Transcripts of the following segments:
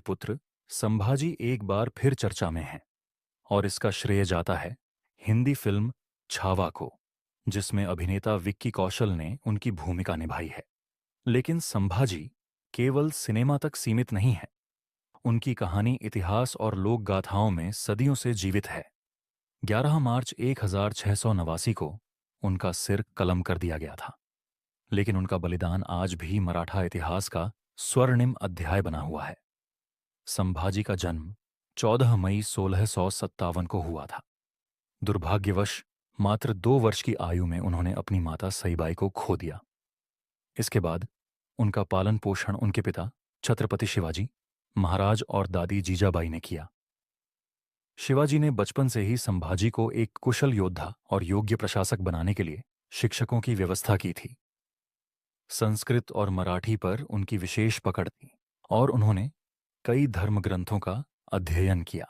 पुत्र संभाजी एक बार फिर चर्चा में हैं और इसका श्रेय जाता है हिंदी फिल्म छावा को, जिसमें अभिनेता विक्की कौशल ने उनकी भूमिका निभाई है। लेकिन संभाजी केवल सिनेमा तक सीमित नहीं है। उनकी कहानी इतिहास और लोक गाथाओं में सदियों से जीवित है। 11 मार्च 1689 को उनका सिर कलम कर दिया गया था, लेकिन उनका बलिदान आज भी मराठा इतिहास का स्वर्णिम अध्याय बना हुआ है। संभाजी का जन्म 14 मई 1657 को हुआ था। दुर्भाग्यवश मात्र 2 वर्ष की आयु में उन्होंने अपनी माता सईबाई को खो दिया। इसके बाद उनका पालन पोषण उनके पिता छत्रपति शिवाजी महाराज और दादी जीजाबाई ने किया। शिवाजी ने बचपन से ही संभाजी को एक कुशल योद्धा और योग्य प्रशासक बनाने के लिए शिक्षकों की व्यवस्था की थी। संस्कृत और मराठी पर उनकी विशेष पकड़ थी और उन्होंने कई धर्म ग्रंथों का अध्ययन किया।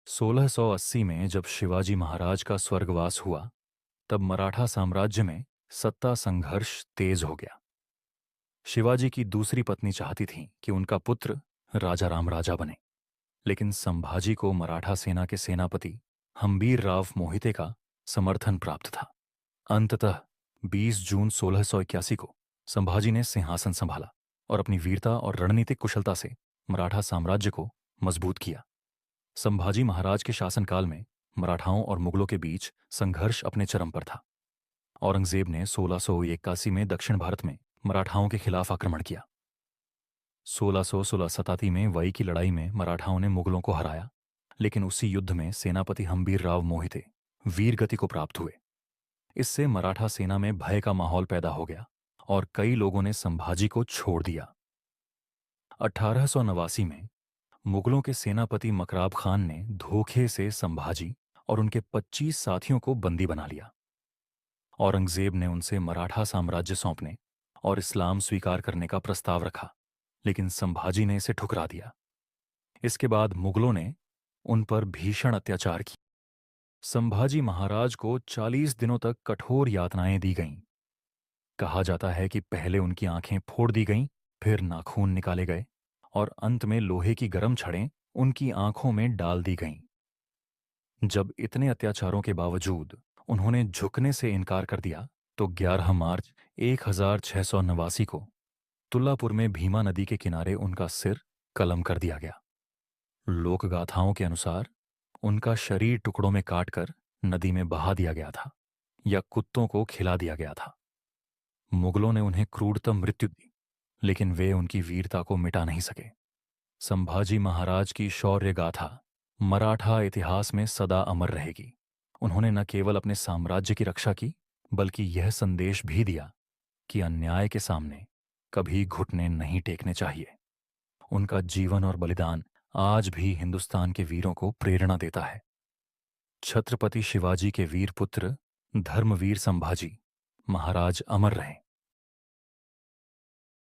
1680 में जब शिवाजी महाराज का स्वर्गवास हुआ, तब मराठा साम्राज्य में सत्ता संघर्ष तेज हो गया। शिवाजी की दूसरी पत्नी चाहती थी कि उनका पुत्र राजा राम राजा बने, लेकिन संभाजी को मराठा सेना के सेनापति हम्बीर राव मोहिते का समर्थन प्राप्त था। अंततः 20 जून 1681 को संभाजी ने सिंहासन संभाला और अपनी वीरता और रणनीतिक कुशलता से मराठा साम्राज्य को मजबूत किया। संभाजी महाराज के शासनकाल में मराठाओं और मुगलों के बीच संघर्ष अपने चरम पर था। औरंगजेब ने 1681 में दक्षिण भारत में मराठाओं के खिलाफ आक्रमण किया। 1687 में वई की लड़ाई में मराठाओं ने मुगलों को हराया, लेकिन उसी युद्ध में सेनापति हम्बीर राव मोहिते वीर गति को प्राप्त हुए। इससे मराठा सेना में भय का माहौल पैदा हो गया और कई लोगों ने संभाजी को छोड़ दिया। 1889 में मुगलों के सेनापति मकराब खान ने धोखे से संभाजी और उनके 25 साथियों को बंदी बना लिया। औरंगजेब ने उनसे मराठा साम्राज्य सौंपने और इस्लाम स्वीकार करने का प्रस्ताव रखा, लेकिन संभाजी ने इसे ठुकरा दिया। इसके बाद मुगलों ने उन पर भीषण अत्याचार किए। संभाजी महाराज को 40 दिनों तक कठोर यातनाएं दी गईं। कहा जाता है कि पहले उनकी आंखें फोड़ दी गईं, फिर नाखून निकाले गए और अंत में लोहे की गर्म छड़ें उनकी आंखों में डाल दी गईं। जब इतने अत्याचारों के बावजूद उन्होंने झुकने से इनकार कर दिया, तो 11 मार्च 1689 को तुल्लापुर में भीमा नदी के किनारे उनका सिर कलम कर दिया गया। लोकगाथाओं के अनुसार उनका शरीर टुकड़ों में काटकर नदी में बहा दिया गया था या कुत्तों को खिला दिया गया था। मुगलों ने उन्हें क्रूरतम मृत्यु दी, लेकिन वे उनकी वीरता को मिटा नहीं सके। संभाजी महाराज की शौर्य गाथा मराठा इतिहास में सदा अमर रहेगी। उन्होंने न केवल अपने साम्राज्य की रक्षा की, बल्कि यह संदेश भी दिया कि अन्याय के सामने कभी घुटने नहीं टेकने चाहिए। उनका जीवन और बलिदान आज भी हिंदुस्तान के वीरों को प्रेरणा देता है। छत्रपति शिवाजी के वीर पुत्र धर्मवीर संभाजी महाराज अमर रहें।